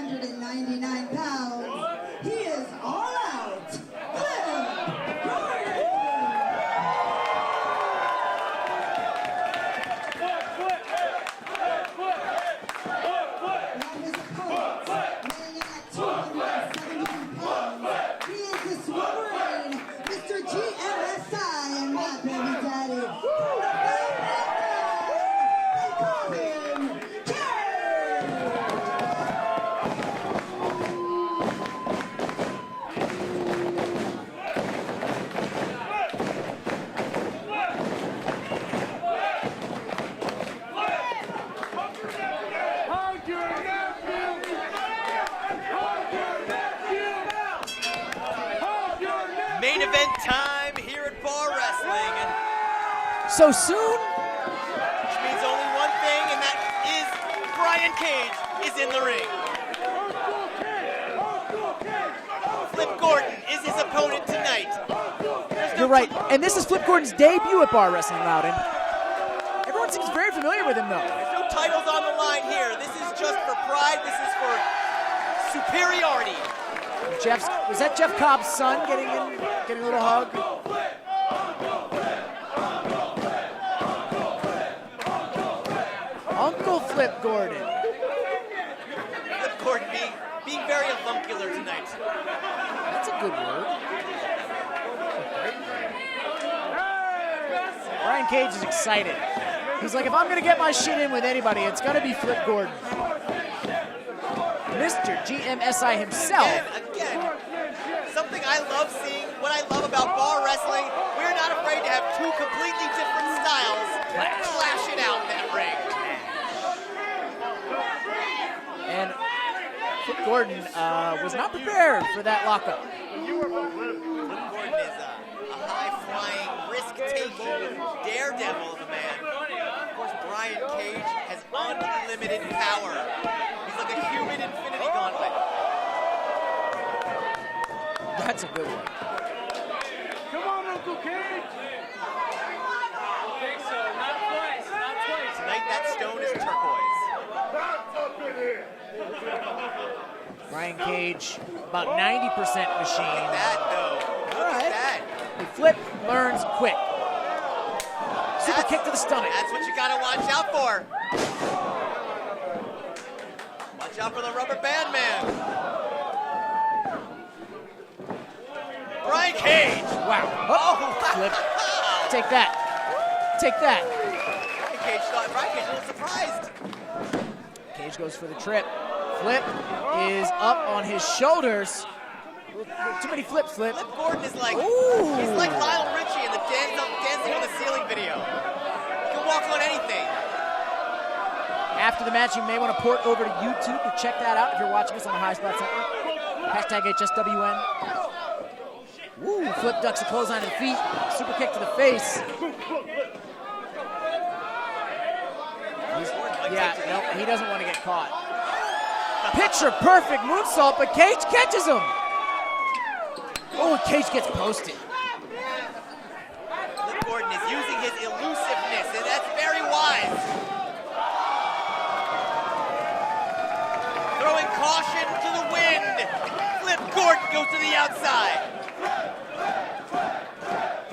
199 pounds. He is all out. Flip Gordon. Now his opponent, weighing at 272 pounds. He is the Swimmerine, Mr. GMSI, and my baby daddy. They call him Main event time here at Bar Wrestling. So soon? Which means only one thing, and that is Brian Cage is in the ring. Flip Gordon is his opponent tonight. You're right. And this is Flip Gordon's debut at Bar Wrestling, Loudon. Everyone seems very familiar with him, though. There's no titles on the line here. This is just for pride. This is for superiority. Was that Jeff Cobb's son getting a little hug? Uncle Flip Gordon. Flip Gordon being very avuncular tonight. That's a good word. Brian Cage is excited. He's like, if I'm going to get my shit in with anybody, it's going to be Flip Gordon. Mr. GMSI himself. Again, something I love seeing, what I love about bar wrestling, we're not afraid to have two completely different styles clash it out in that ring. And Flip Gordon was not prepared for that lockup. Flip Gordon is a high-flying, risk-taking daredevil of a man. Of course, Brian Cage has unlimited power. He's like a human infinity gauntlet. That's a good one. Come on, Uncle Cage! I don't think so. Not twice. Not twice. Tonight, that stone is turquoise. Brian Cage, about 90% machine. Look at that, though. Look at that. Flip learns quick. Super kick to the stomach. That's what you gotta watch out for. Watch out for the rubber band man. Brian Cage. Wow. Oh, Flip. Take that. Take that. Brian Cage a little surprised. Cage goes for the trip. Flip is up on his shoulders. Too many flips, Flip. Flip Gordon is like, ooh, he's like Lionel Richie in the Dancing on the Ceiling video. He can walk on anything. After the match, you may want to port over to YouTube to check that out if you're watching us on the High Spots Network. Hashtag HSWN. Woo, Flip ducks a clothesline to the feet. Super kick to the face. He doesn't want to get caught. Picture perfect moonsault, but Cage catches him. Oh, Cage gets posted. Flip Gordon is using his elusiveness, and that's very wise. Throwing caution to the wind. Flip Gordon goes to the outside.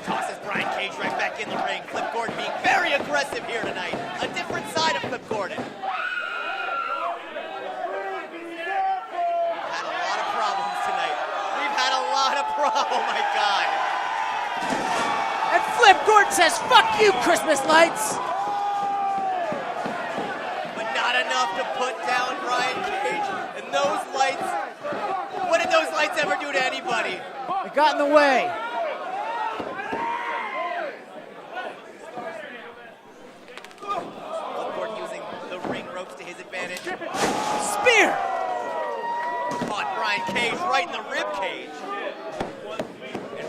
Tosses Brian Cage right back in the ring. Flip Gordon being very aggressive here tonight. A different side of Flip Gordon. Oh my God. And Flip Gordon says, fuck you, Christmas lights. But not enough to put down Brian Cage. And those lights, what did those lights ever do to anybody? They got in the way. Flip Gordon using the ring ropes to his advantage. Spear. Caught Brian Cage right in the rib cage.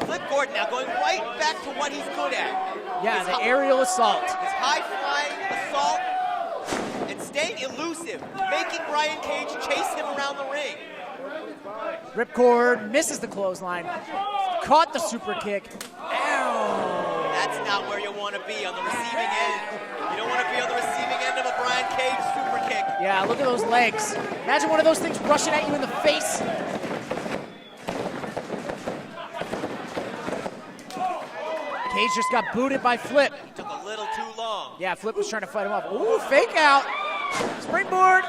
Flip Gordon now going right back to what he's good at. Yeah, the aerial assault. His high-flying assault and staying elusive, making Brian Cage chase him around the ring. Ripcord misses the clothesline. Caught the super kick. Ow. That's not where you want to be on the receiving end. You don't want to be on the receiving end of a Brian Cage super kick. Yeah, Yeah, look at those legs. Imagine one of those things rushing at you in the face. Cage just got booted by Flip. He took a little too long. Yeah, Flip was trying to fight him off. Ooh, fake out. Springboard.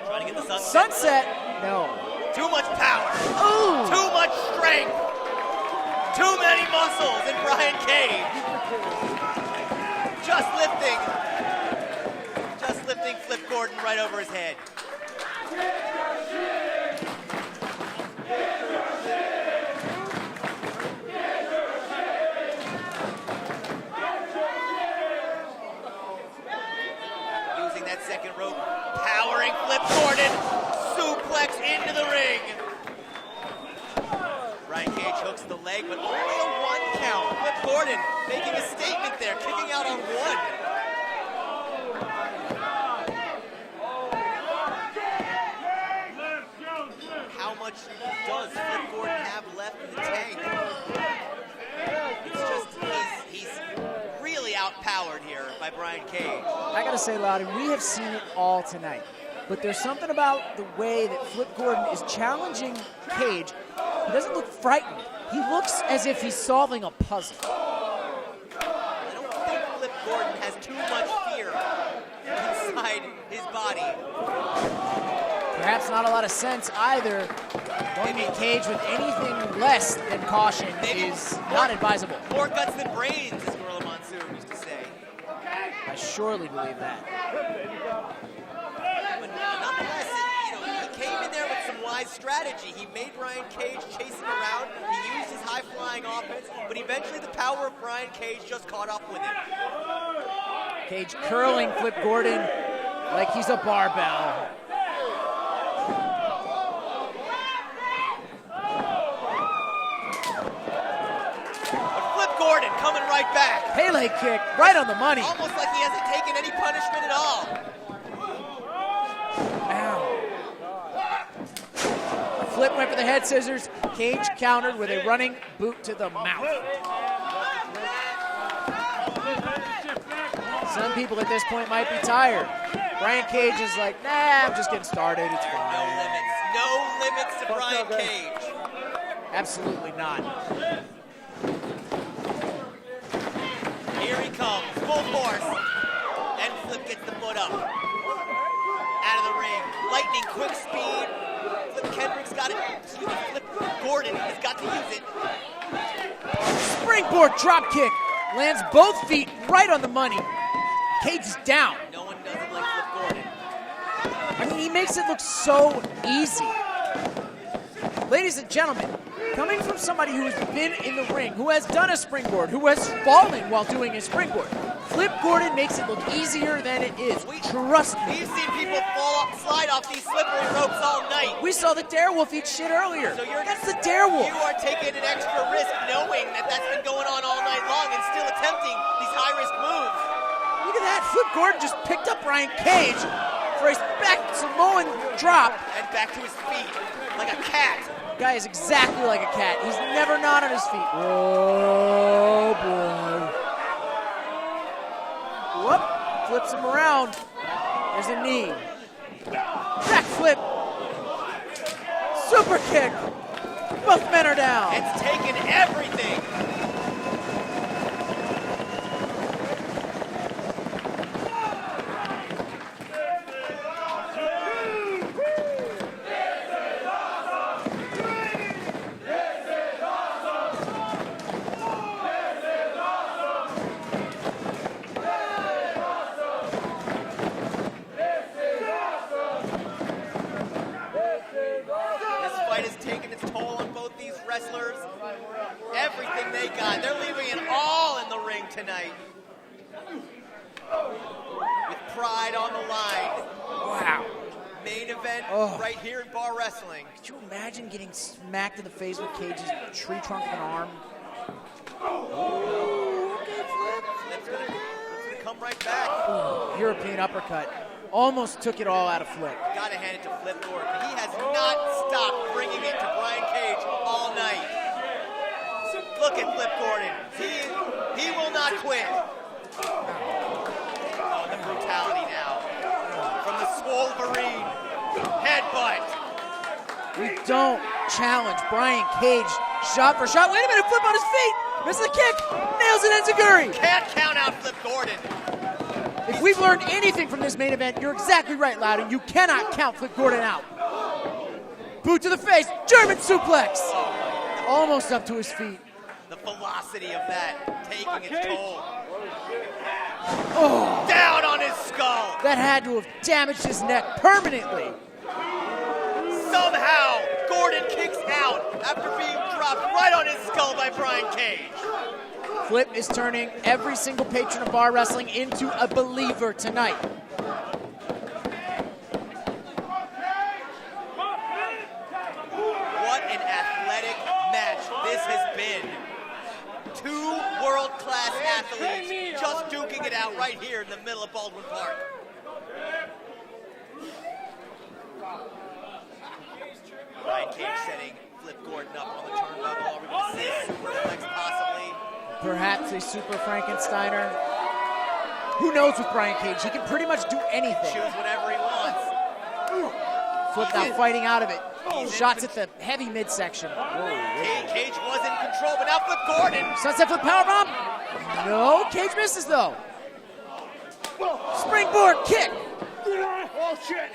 Trying to get the sunset. Sunset. No. Too much power. Ooh. Too much strength. Too many muscles in Brian Cage. Just lifting Flip Gordon right over his head. Using that second rope, powering Flip Gordon, suplex into the ring. Brian Cage hooks the leg, but only a 1 count. Flip Gordon making a statement there, kicking out on 1. How much does Flip Gordon have left in the tank? It's just, he's really outpowered here by Brian Cage. I gotta say, Lowdy, we have seen it all tonight. But there's something about the way that Flip Gordon is challenging Cage. He doesn't look frightened. He looks as if he's solving a puzzle. I don't think Flip Gordon has too much fear inside his body. Perhaps not a lot of sense either. Going at Cage with anything less than caution is not advisable. More guts than brains, as Gorilla Monsoon used to say. I surely believe that. But nonetheless, he came in there with some wise strategy. He made Brian Cage chase him around. He used his high-flying offense, but eventually the power of Brian Cage just caught up with him. Cage curling Flip Gordon like he's a barbell. Gordon coming right back. Pele kick, right on the money. Almost like he hasn't taken any punishment at all. Ow. Flip went for the head scissors. Cage countered with a running boot to the mouth. Some people at this point might be tired. Brian Cage is like, nah, I'm just getting started. It's fine. No limits. No limits to Brian Cage. Absolutely not. Here he comes, full force. And Flip gets the foot up. Out of the ring. Lightning quick speed. Flip Kendrick's got it. Flip Gordon has got to use it. Springboard drop kick. Lands both feet right on the money. Cage is down. No one does it like Flip Gordon. I mean, he makes it look so easy. Ladies and gentlemen, coming from somebody who has been in the ring, who has done a springboard, who has fallen while doing a springboard, Flip Gordon makes it look easier than it is. Trust me. We've seen people slide off these slippery ropes all night. We saw the Darewolf eat shit earlier. So That's the Darewolf. You are taking an extra risk knowing that that's been going on all night long and still attempting these high-risk moves. Look at that. Flip Gordon just picked up Brian Cage for a back Samoan drop. And back to his feet like a cat. Guy is exactly like a cat. He's never not on his feet. Oh, boy. Whoop. Flips him around. There's a knee. Back flip. Super kick. Both men are down. It's taken everything. Everything they got. They're leaving it all in the ring tonight. With pride on the line. Wow. Main event right here in bar wrestling. Could you imagine getting smacked in the face with Cage's tree trunk of an arm? Ooh, okay, Flip. Flip's gonna come right back. Ooh, European uppercut. Almost took it all out of Flip. Gotta hand it to Flip Gordon. He has not stopped bringing it to Brian Cage all night. Look at Flip Gordon. He will not quit. Oh, the brutality now. From the swole referee. Headbutt. We don't challenge Brian Cage shot for shot. Wait a minute, flip on his feet. Misses the kick. Nails it enziguri. Can't count out Flip Gordon. If we've learned anything from this main event, you're exactly right, Loudon. You cannot count Flip Gordon out. Boot to the face. German suplex. Almost up to his feet. The velocity of that taking its toll. Oh, Down on his skull. that had to have damaged his neck permanently. Somehow, Gordon kicks out after being dropped right on his skull by Brian Cage. Flip is turning every single patron of bar wrestling into a believer tonight. What an athletic match this has been. Two world-class athletes just duking it out right here in the middle of Baldwin Park. Brian Cage setting Flip Gordon up on the turnbuckle. Are we going to see a superplex possibly? Perhaps a Super Frankensteiner. Who knows with Brian Cage? He can pretty much do anything. Choose whatever he wants. Flip now fighting out of it. Shots at the heavy midsection. Cage was in control, but now Flip Gordon. Sunset flip powerbomb. No, Cage misses though. Springboard kick. Oh, shit.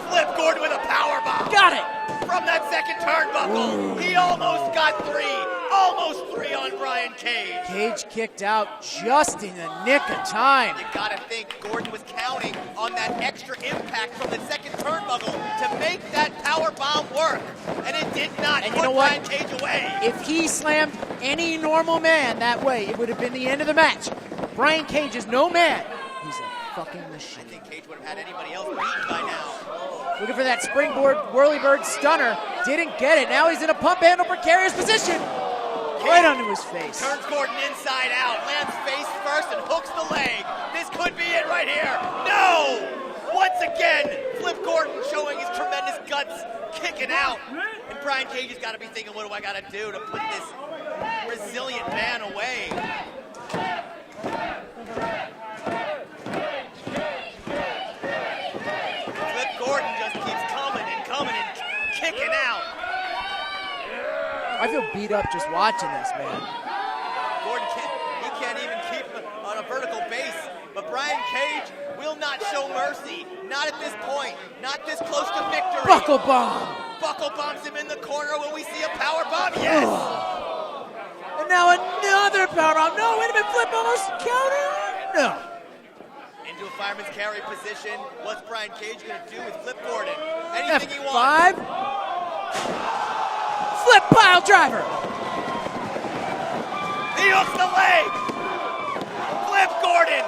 Flip Gordon with a powerbomb. Got it. From that second turnbuckle. He almost got three. Almost three on Brian Cage. Cage kicked out just in the nick of time. You gotta think Gordon was counting on that extra impact from the second turnbuckle to make that power bomb work, and it did not. And put you know what? Brian Cage away. If he slammed any normal man that way, it would have been the end of the match. Brian Cage is no man. He's a fucking I machine. think Cage would have had anybody else beaten by now. Looking for that springboard whirlybird stunner. Didn't get it. Now he's in a pump handle precarious position. Right onto his face. Turns Gordon inside out, lands face first and hooks the leg. This could be it right here. No! Once again, Flip Gordon showing his tremendous guts, kicking out. And Brian Cage has got to be thinking, what do I got to do to put this resilient man away? Flip Gordon just keeps coming and kicking out. I feel beat up just watching this, man. Gordon can't even keep on a vertical base. But Brian Cage will not show mercy. Not at this point. Not this close to victory. Buckle bomb. Buckle bombs him in the corner. Will we see a power bomb? Yes. And now another power bomb. No, wait a minute. Flip almost counter. No. Into a fireman's carry position. What's Brian Cage going to do with Flip Gordon? Anything he wants. F5. Flip pile driver. He hooks the leg. Flip Gordon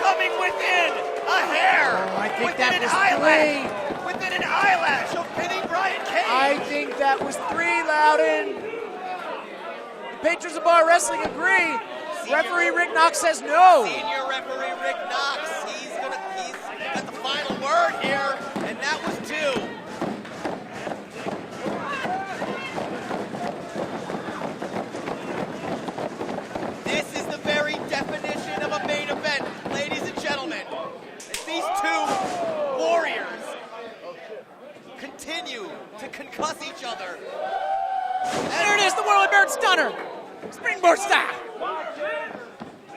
coming within a hair. Oh, I think within that an was eyelash. three. Within an eyelash of pinning Brian Cage. I think that was three, Loudon. The patrons of bar wrestling agree. Referee Rick Knox says no. Senior referee Rick Knox. He's got the final word here, and that was two. This is the very definition of a main event, ladies and gentlemen. As these two warriors continue to concuss each other. There it is, the whirlybird stunner. Springboard style.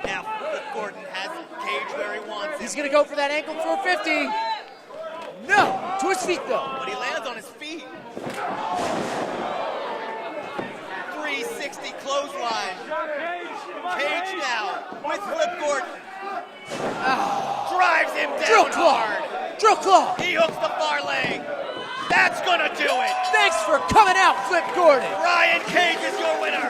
Now, Flip Gordon has Cage where he wants him. He's going to go for that ankle 450. No, to his feet though. But he lands on his feet. 360 clothesline. Cage now with Flip Gordon. Drives him Drill down claw. hard. Drill claw. He hooks the far leg. That's gonna do it. Thanks for coming out, Flip Gordon. Brian Cage is your winner.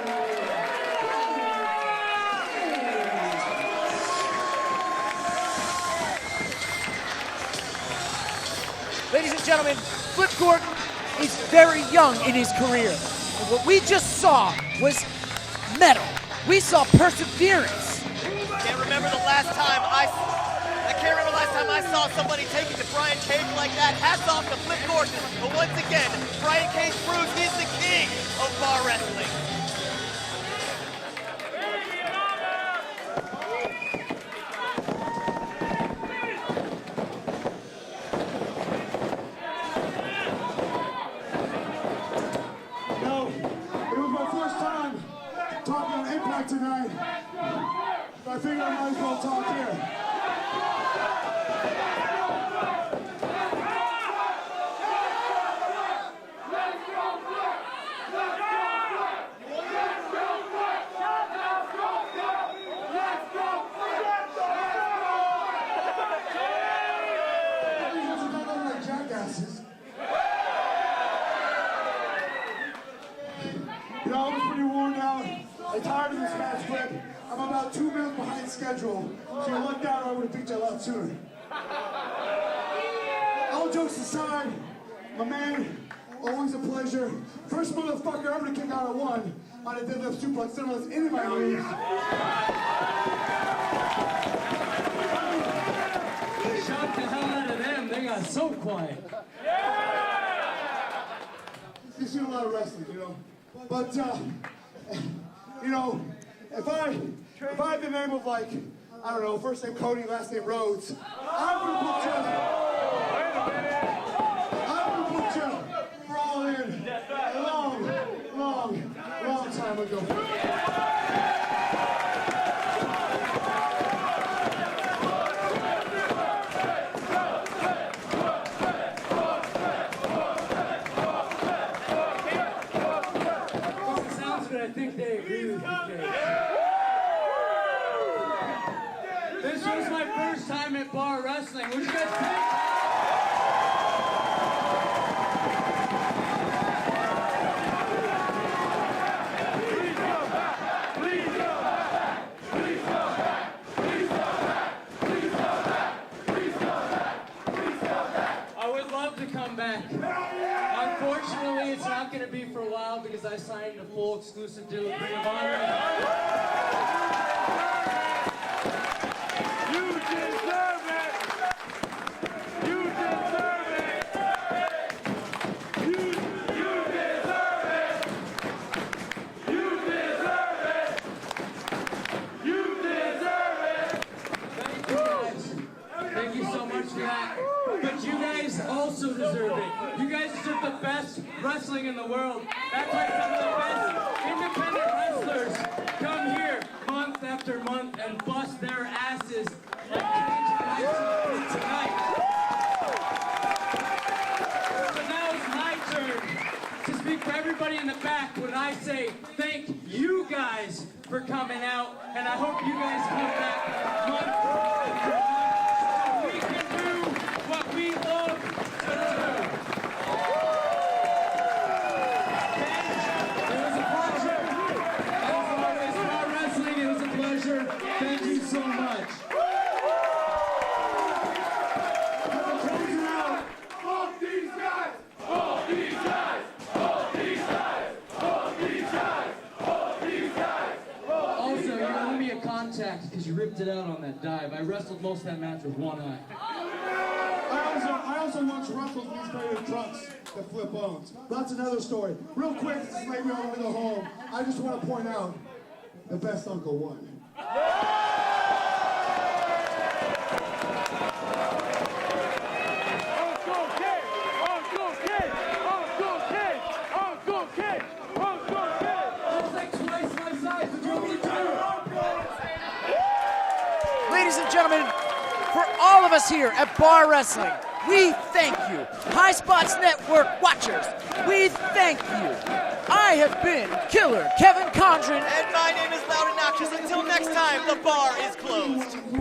Ladies and gentlemen, Flip Gordon is very young in his career. And what we just saw was metal. We saw perseverance. Can't remember the last time I saw somebody take it to Brian Cage like that. Hats off to Flip Gordon. But once again, Brian Cage proves he's the king of bar wrestling. I'm tired of this match, Greg. I'm about 2 minutes behind schedule, so you lucked out or I would have beat you a lot sooner. All jokes aside, my man, always a pleasure. First motherfucker ever to kick out of one on a deadlift suplex center that's in my league. Shocked the hell out of them. They got so quiet. You've seen a lot of wrestling, you know. But, you know, if I had the name of, like, I don't know, first name Cody, last name Rhodes, I would have put you for all in a long time ago. I think they agree with you, Kate. This was my first time at bar wrestling. What do you guys think? Please come back! Please come back! Please come back! Please come back! Please come back! Please come back! Please come back! I would love to come back. Unfortunately, it's not going to be for a while because I signed a full exclusive deal with Ring of Honor. You deserve it! You deserve it! You deserve it! You deserve it! You deserve it! Thank you guys. Thank you so much for that. But you guys also deserve it. You guys deserve the best wrestling in the world. That's why some of the best independent wrestlers come here month after month and bust their asses like Cage and I did tonight. So now it's my turn to speak for everybody in the back when I say thank you guys for coming out, and I hope you guys come back month after month so we can do what we love to do. It was a pleasure. As always, Star Wrestling, it was a pleasure. Thank you so much. Closing out. Fuck these guys! Fuck these guys! Fuck these guys! Fuck these guys! Fuck these guys! Also, you owe me a contact because you ripped it out on that dive. I wrestled most of that match with one eye. I also once wrestled these pair of trucks that flip bones. That's another story. Real quick, this is maybe on the way to go home. I just want to point out the best uncle won. Uncle Kid! Uncle Kid! Uncle Kid! Uncle Kid! Uncle Kid! That's like twice my size. What do you want me to do? Ladies and gentlemen, for all of us here at Bar Wrestling, we thank you. High Spots Network watchers, we thank you. I have been Killer Kevin Condren. And my name is Loud and Noxious. Until next time, the bar is closed.